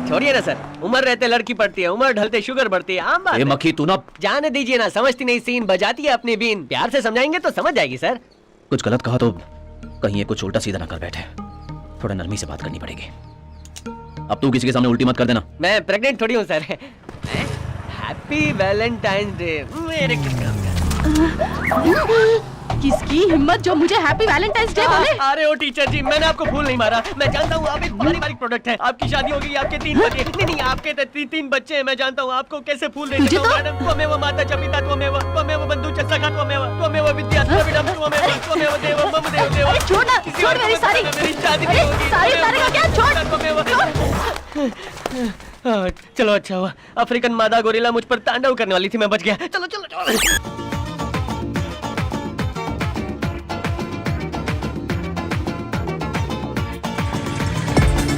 छोड़िए ना सर, उम्र रहते लड़की पड़ती है, उम्र ढलते शुगर बढ़ती है, आम बात है। मक्खी तू ना जाने दीजिए ना, समझती नहीं सीन, बजाती है अपनी बीन। प्यार से समझाएंगे तो समझ जाएगी सर। कुछ गलत कहा तो कहीं ये कुछ उल्टा सीधा ना कर बैठे, थोड़ा नरमी से बात करनी पड़ेगी। अब तू किसी के सामने उल्टी मत कर देना। मैं प्रेग्नेंट थोड़ी हूँ सर। हैप्पी वैलेंटाइन डे मेरे किसकी हिम्मत जो मुझे हैप्पी वैलेंटाइंस डे बोले? अरे ओ टीचर जी, मैंने आपको फूल नहीं मारा। मैं जानता हूँ आप एक पारिवारिक प्रोडक्ट है। आपकी शादी होगी, आपके 3 बच्चे, नहीं आपके 3 बच्चे हैं। मैं जानता हूँ आपको कैसे फूल दे सकता हूँ मैडम। त्वमेव माता च पिता त्वमेव, त्वमेव बंधु च सखा त्वमेव, त्वमेव विद्या द्रविडम त्वमेव, त्वमेव देवं मम देव। अरे छोड़ ना, छोड़ मेरी सारी, मेरी शादी अरे सारी तारे का क्या, छोड़। चलो अच्छा हुआ, अफ्रीकन मादा गोरिल्ला मुझ पर तांडव करने वाली थी, मैं बच गया। चलो चलो चलो।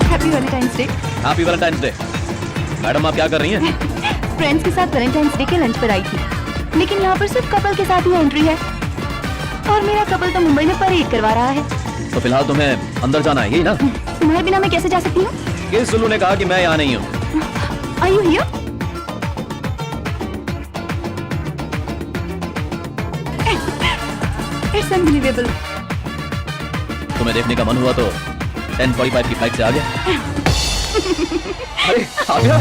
Happy Valentine's day. Happy Valentine's day. Madam आप क्या कर रही हैं? फ्रेंड्स के साथ वैलेंटाइंस डे के लंच पर आई थी, लेकिन यहाँ पर सिर्फ कपल के साथ ही एंट्री है और मेरा कपल तो मुंबई में परेड करवा रहा है। तो फिलहाल तुम्हें अंदर जाना है, यही ना? तुम्हारे बिना मैं कैसे जा सकती हूँ? किस सुल्लू ने कहा कि मैं यहाँ नहीं हूँ? Are you here? It's unbelievable. तुम्हें देखने का मन हुआ तो 10:45 की फ्लाइट से आ गया। अरे आ गया।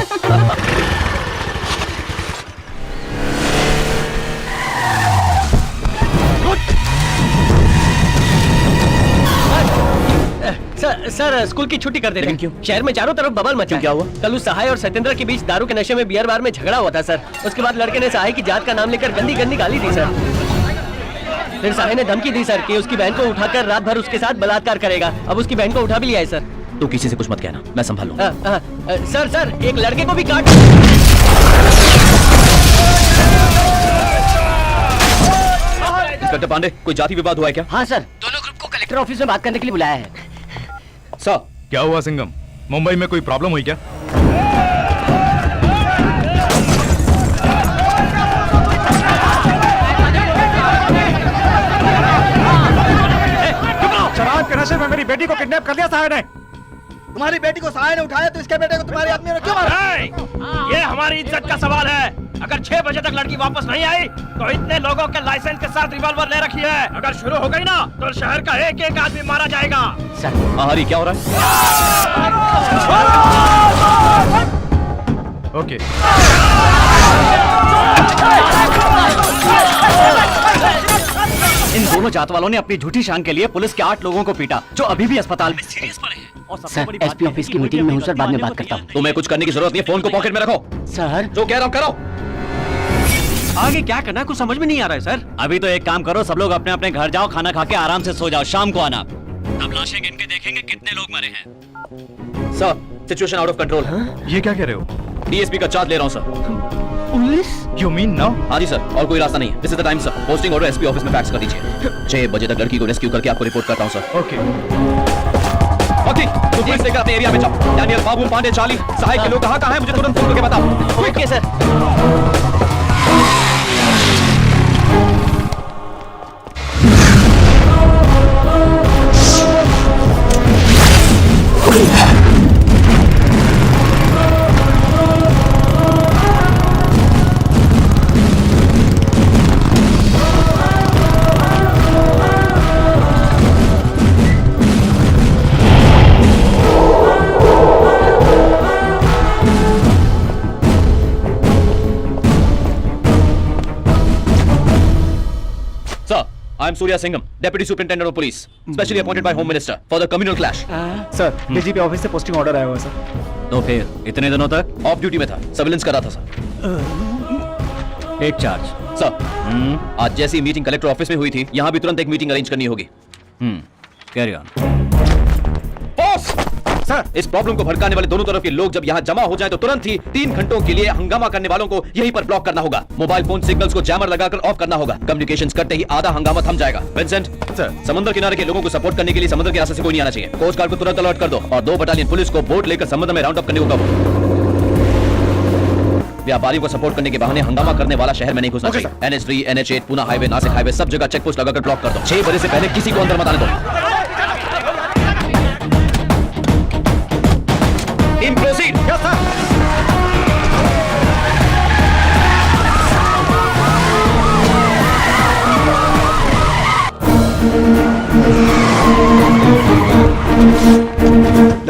सर स्कूल की छुट्टी कर देते हैं। क्यों? शहर में चारों तरफ बबल मचा है। क्या हुआ? कल उस सहाय और सत्येंद्र के बीच दारू के नशे में बियर बार में झगड़ा हुआ था सर। उसके बाद लड़के ने सहाय की जात का नाम लेकर गंदी गंदी गाली दी सर। फिर सहाय ने धमकी दी सर कि उसकी बहन को उठाकर रात भर उसके साथ बलात्कार करेगा। अब उसकी बहन को उठा भी लिया है सर। तू किसी से कुछ मत कहना, मैं संभाल लूंगा। सर एक लड़के को भी काट। इंस्पेक्टर पांडे, कोई जाति विवाद हुआ है क्या? हाँ सर, दोनों ग्रुप को कलेक्टर ऑफिस में बात करने के लिए बुलाया है। सर क्या हुआ सिंघम? मुंबई में कोई प्रॉब्लम हुई क्या? शराब के नशे में मेरी बेटी को किडनैप कर लिया सहाय ने। तुम्हारी बेटी को सहाय ने उठाया तो इसके बेटे को तुम्हारे आदमी ने क्यों मारा? ये हमारी इज्जत का सवाल है। अगर 6 बजे तक लड़की वापस नहीं आई तो इतने लोगों के लाइसेंस के साथ रिवॉल्वर ले रखी है। अगर शुरू हो गई ना तो शहर का एक एक आदमी मारा जाएगा। हरी क्या हो रहा है? ओके। इन दोनों जात वालों ने अपनी झूठी शान के लिए पुलिस के 8 लोगों को पीटा, जो अभी भी अस्पताल में सीरियस पड़े हैं। सर एसपी ऑफिस की मीटिंग में हूँ सर, बाद में बात करता हूँ। तुम्हें कुछ करने की जरूरत नहीं है, फोन को पॉकेट में रखो। सर जो कह रहा हूँ करो। आगे क्या करना है कुछ समझ में नहीं आ रहा है सर। अभी तो एक काम करो, सब लोग अपने अपने घर जाओ, खाना खा के आराम से सो जाओ, शाम को आना। तब लाशें गिन के देखेंगे कितने लोग मरे हैं। Sir situation out of control. ये क्या कह रहे हो? डीएसपी का चार्ज ले रहा हूँ sir. Police? You mean now? हाँ जी सर, और कोई रास्ता नहीं है। This is the time sir. Posting order SP office में फैक्स कर दीजिए। 6 बजे तक लड़की को रेस्क्यू करके आपको रिपोर्ट करता हूँ सर। ओके। ओके, तो पुलिस लेकर अपने एरिया में जाओ। डैनियल, बाबू, पांडे, चार्ली, सहाय के लोग कहाँ है मुझे तुरंत फोन करके बताओ। Okay sir. I am Surya Singham, Deputy Superintendent of Police, specially appointed by Home Minister for the communal clash. Sir DGP office से पोस्टिंग ऑर्डर आया हुआ सर। तो फिर इतने दिनों तक ऑफ ड्यूटी में था, सर्विलेंस कर रहा था सर। Take charge. सर आज जैसी मीटिंग कलेक्टर ऑफिस में हुई थी, यहाँ भी तुरंत एक मीटिंग अरेंज करनी होगी। Carry on. बॉस सर, इस प्रॉब्लम को भड़काने वाले दोनों तरफ के लोग जब यहाँ जमा हो जाएं तो तुरंत ही 3 घंटों के लिए हंगामा करने वालों को यहीं पर ब्लॉक करना होगा। मोबाइल फोन सिग्नल्स को जैमर लगाकर ऑफ करना होगा। कम्युनिकेशंस करते ही आधा हंगामा थम जाएगा। विंसेंट सर, समुद्र किनारे के लोगों को सपोर्ट करने के लिए समुद्र के रास्ते से कोई नहीं आना चाहिए। कोस्ट गार्ड को तुरंत अलर्ट कर दो और 2 बटालियन पुलिस को बोट लेकर समुद्र में राउंड अप करने को कहो। व्यापारियों को सपोर्ट करने के बहाने हंगामा करने वाला शहर में नहीं घुसना चाहिए। NH3, NH8, Poona highway, Nashik highway, सब जगह चेक पोस्ट लगाकर ब्लॉक कर दो। 6 बजे से पहले किसी को अंदर मत आने दो। Team proceed. Yes sir.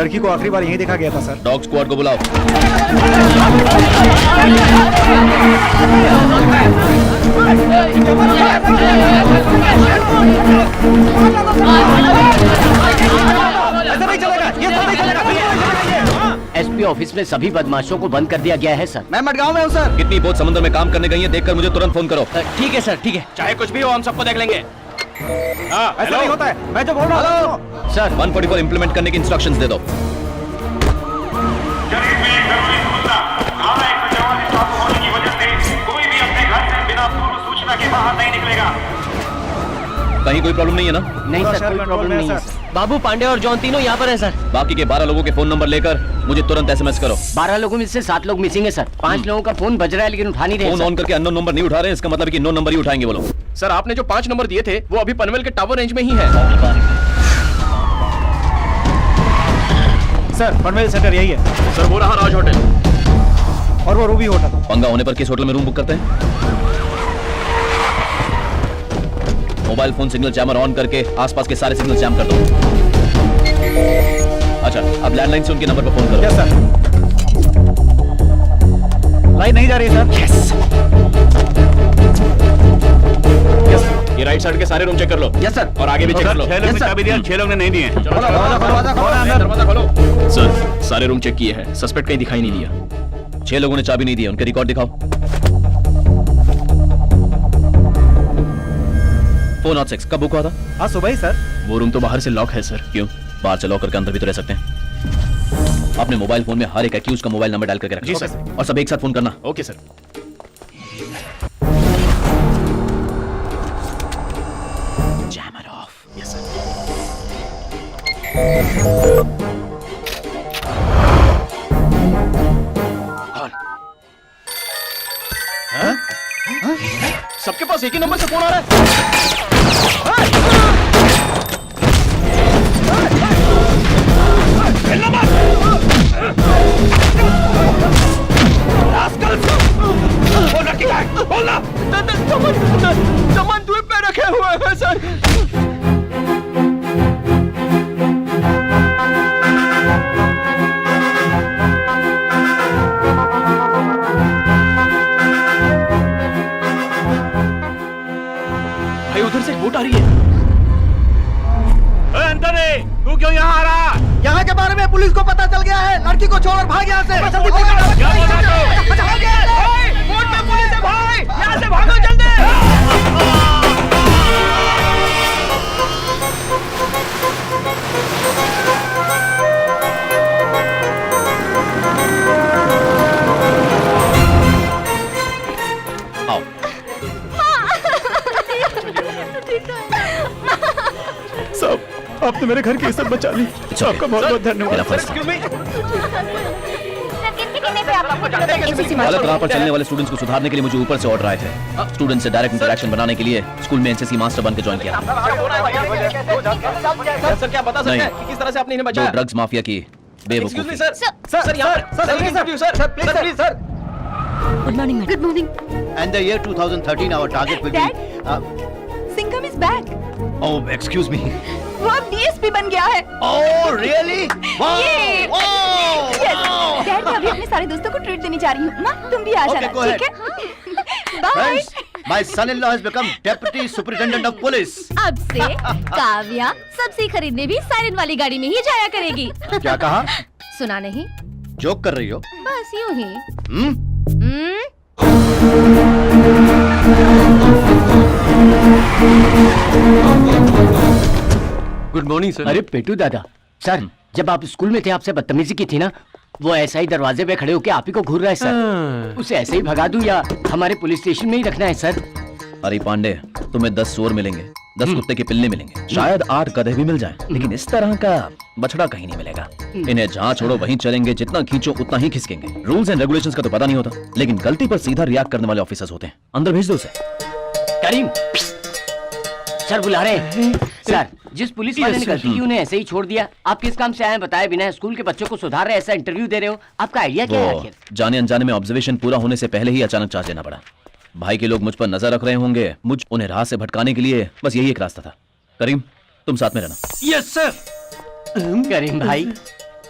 लड़की को आखिरी बार यहीं देखा गया था सर। डॉग स्क्वाड को बुलाओ। ऐसा नहीं चलेगा, ये सब नहीं चलेगा। एसपी ऑफिस में सभी बदमाशों को बंद कर दिया गया है सर। मैं मडगांव में हूँ सर। कितनी बोट समुद्र में काम करने गई है देखकर मुझे तुरंत फोन करो। ठीक है सर, ठीक है। चाहे कुछ भी हो हम सबको देख लेंगे। ऐसा नहीं होता है, मैं जो बोल रहा हूँ। सर 144 इंप्लीमेंट करने की इंस्ट्रक्शंस दे दो। शरीर में जरूरी सूचना धारा 144 लागू होने की वजह से कोई भी अपने घर से बिना पूर्व सूचना के बाहर नहीं निकलेगा। कहीं कोई प्रॉब्लम नहीं है ना? नहीं पूरा सर, शहर कोई कंट्रोल प्रॉब्लम में है, नहीं है सर। सर। बाबू, पांडे और जॉन तीनों यहाँ पर हैं सर। बाकी के 12 लोगों के फोन नंबर लेकर मुझे तुरंत एसएमएस करो। 12 लोगों में से 7 लोग मिसिंग है सर। 5 लोगों का फोन बज रहा है लेकिन उठा नहीं रहे फोन सर। ऑन करके अननोन नंबर नहीं उठा रहे, इसका मतलब है कि नो नंबर ही उठाएंगे वो लोग। सर आपने जो 5 नंबर दिए थे वो अभी पनवेल के टावर रेंज में ही है। सर पनवेल सेंटर यही है सर वो रहा राज होटल। और वो रूबी होटल। पंगा होने पर किस होटल में रूम बुक करते हैं? Mobile phone signal jammer on करके आसपास के सारे सिग्नल जैम कर दो। अच्छा, अब लैंडलाइन से उनके नंबर पर फोन करो। Yes sir. लाइन नहीं जा रही सर। ये राइट साइड के सारे रूम चेक कर लो। Yes sir. और आगे भी चेक कर लो। 6 लोग ने चाबी दिया, 6 लोग ने नहीं दिए। दरवाजा खोलो। सर सारे रूम चेक किए हैं, सस्पेक्ट कहीं दिखाई नहीं दिया। 6 लोगों ने चाबी नहीं दी, उनके रिकॉर्ड दिखाओ। 406 कब बुक हुआ था? हाँ सुबह ही सर। वो रूम तो बाहर से लॉक है सर। क्यों? बाहर से लॉक करके अंदर भी तो रह सकते हैं। अपने मोबाइल फोन में हर एक एक्यूज का मोबाइल नंबर डाल करके रखना। जी सर। और सब एक साथ फोन करना। Okay sir. Jammer of. Yes sir. सबके पास एक ही नंबर से फोन आ रहा है। सामान द्वीप पे रखे हुए हैं सर। भाई उधर से एक बोट आ रही है। तू क्यों यहाँ आ रहा? यहाँ के बारे में पुलिस को पता चल गया है। लड़की को छोड़ भाग यहाँ से। जल्दी क्या बोल रहा है? बोट में पुलिस है भाई, यहाँ से भागो जल्दी। आओ। साहब आपने मेरे घर की इज्जत बचा ली। okay. आपका बहुत बहुत धन्यवाद। मेरा फर्स्ट गलत राह पर चलने वाले स्टूडेंट्स को सुधारने के लिए मुझे ऊपर से ऑर्डर आए थे। स्टूडेंट से डायरेक्ट इंटरेक्शन बनाने के लिए स्कूल में एनसीसी मास्टर बनकर ज्वाइन किया। सर क्या बता सकते हैं कि किस तरह से आपने इन्हें जो बचाया? ड्रग्स माफिया की एक्सक्यूज मी बेवकूफी। सर यहाँ पर sir interview sir please sir. Good morning good morning And the year 2013 our target will Dad? be Singham is back. Oh excuse me. वो अब डीएसपी बन गया है। Oh really? ये डैड मैं अभी अपने सारे दोस्तों को ट्रीट देने जा रही हूँ। माँ तुम भी आ Okay, जाना, go ठीक है? Bye. Friends, my son-in-law has become deputy superintendent of police. अब से काव्या सब्जी खरीदने भी साइरन वाली गाड़ी में ही जाया करेगी। क्या कहा? सुना नहीं? जोक कर रही हो? बस यूं ही। हम्म? Good morning sir. अरे पेटू दादा, सर जब आप स्कूल में थे आपसे बदतमीजी की थी ना, वो ऐसा ही दरवाजे पे खड़े होके आप ही को घूर रहा है सर। उसे ऐसे ही भगा दूं या हमारे पुलिस स्टेशन में ही रखना है सर? अरे पांडे, तुम्हें 10 सुअर मिलेंगे, 10 कुत्ते के पिल्ले मिलेंगे, शायद 8 गधे भी मिल जाएं, लेकिन इस तरह का बछड़ा कहीं नहीं मिलेगा। इन्हें जहाँ छोड़ो वहीं चलेंगे, जितना खींचो उतना ही खिसकेंगे। रूल्स एंड रेगुलेशंस का तो पता नहीं होता, लेकिन गलती पर सीधा रिएक्ट करने वाले ऑफिसर्स होते हैं। अंदर भेज दो उसे। करीम सर बुला रहे हैं। सर जिस पुलिस वाले ने गलती की उन्हें ऐसे ही छोड़ दिया। आप किस काम से आए बताए बिना स्कूल के बच्चों को सुधार रहे, ऐसा इंटरव्यू दे रहे हो, आपका आइडिया क्या है वो आखिर? जाने अनजाने में ऑब्जर्वेशन पूरा होने से पहले ही अचानक चार्ज लेना पड़ा। भाई के लोग मुझ पर नजर रख रहे होंगे, मुझ उन्हें राह से भटकाने के लिए बस यही एक रास्ता था। करीम तुम साथ में रहना। Yes sir. करीम भाई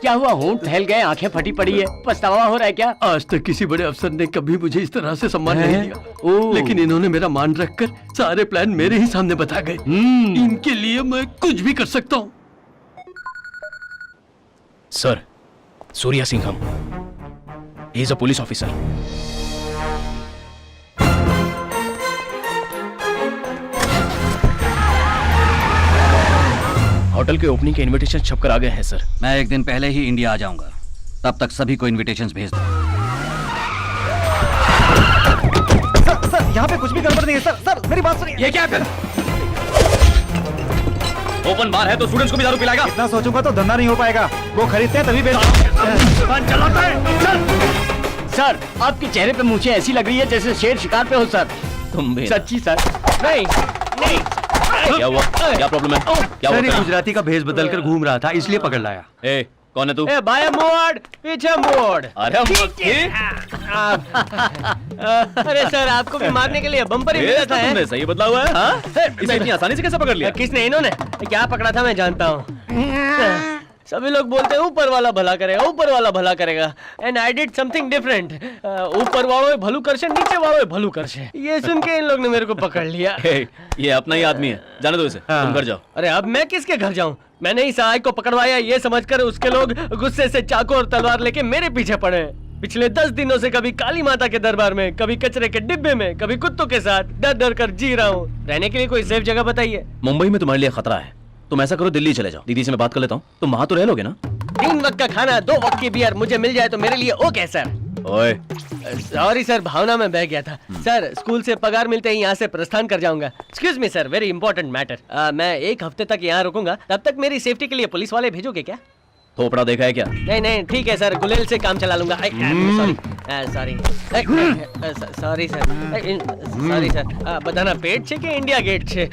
क्या हुआ? होंठ फैल गए, आंखें फटी पड़ी है, पछतावा हो रहा है क्या? आज तक किसी बड़े अफसर ने कभी मुझे इस तरह से सम्मान नहीं दिया, ओह। लेकिन इन्होंने मेरा मान रखकर सारे प्लान मेरे ही सामने बता गए। इनके लिए मैं कुछ भी कर सकता हूँ। Sir, Surya Singham, he is a police officer. Hotel के ओपनिंग के इनविटेशन छपकर आ गए हैं सर। मैं एक दिन पहले ही इंडिया आ जाऊंगा, तब तक सभी को इनविटेशंस भेज दो। सर यहाँ पे कुछ भी गड़बड़ नहीं है सर। सर मेरी बात सुनिए। ये क्या कर? ओपन बार है तो स्टूडेंट्स को भी दारू पिलाएगा? इतना सोचूंगा तो धंधा नहीं हो पाएगा। वो खरीदते हैं तभी बेच। दुकान चलाता है सर, आपके चेहरे पे मूछें ऐसी लग रही है जैसे शेर शिकार पे हो सर। तुम भी। सच्ची सर। नहीं नहीं, क्या हुआ? क्या प्रॉब्लम है? क्या सर ये हुआ? गुजराती का भेष बदल कर घूम रहा था, इसलिए पकड़ लाया। ए, कौन है तू? ए बाया मोड़, पीछे मोड़। अरे अरे सर, आपको भी मारने के लिए बम्पर ही मिला था। तुमने सही बदला हुआ है, हाँ? इसे इतनी आसानी से कैसे पकड़ लिया? किसने? इन्होंने। क्या पकड़ा था मैं जानता हूँ। सभी लोग बोलते हैं ऊपर वाला भला करेगा, ऊपर वाला भला करेगा, and I did something different. ऊपर वालों भलू करशे, नीचे वालों भलू करशे। ये सुन के इन लोग ने मेरे को पकड़ लिया। ये अपना ही आदमी है, जाने दो इसे। तुम घर जाओ। अरे अब मैं किसके घर जाऊं? मैंने ही सहायक को पकड़वाया, ये समझकर उसके लोग गुस्से से चाकू और तलवार लेके मेरे पीछे पड़े। पिछले 10 दिनों से कभी काली माता के दरबार में, कभी कचरे के डिब्बे में, कभी कुत्तों के साथ डर डर कर जी रहा हूँ। रहने के लिए कोई सेफ जगह बताइए। मुंबई में तुम्हारे लिए खतरा है, तुम ऐसा करो दिल्ली चले जाओ। दीदी से मैं बात कर लेता हूँ, तुम वहां तो रह लोगे ना? 3 वक्त का खाना, 2 वक्त की बियर मुझे मिल जाए तो मेरे लिए ओके सर। ओए, सॉरी सर, भावना में बह गया था। सर, स्कूल से पगार मिलते ही यहाँ से प्रस्थान कर जाऊंगा। Excuse me sir, very important matter. मैं 1 हफ्ते तक यहाँ रुकूंगा, तब तक मेरी सेफ्टी के लिए पुलिस वाले भेजोगे क्या? थोपड़ा देखा है क्या? नहीं नहीं, ठीक है सर, गुलेल से काम चला लूंगा। सॉरी सॉरी सर, बताना पेट छे कि इंडिया गेट छे?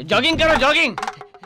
जॉगिंग करो, जॉगिंग।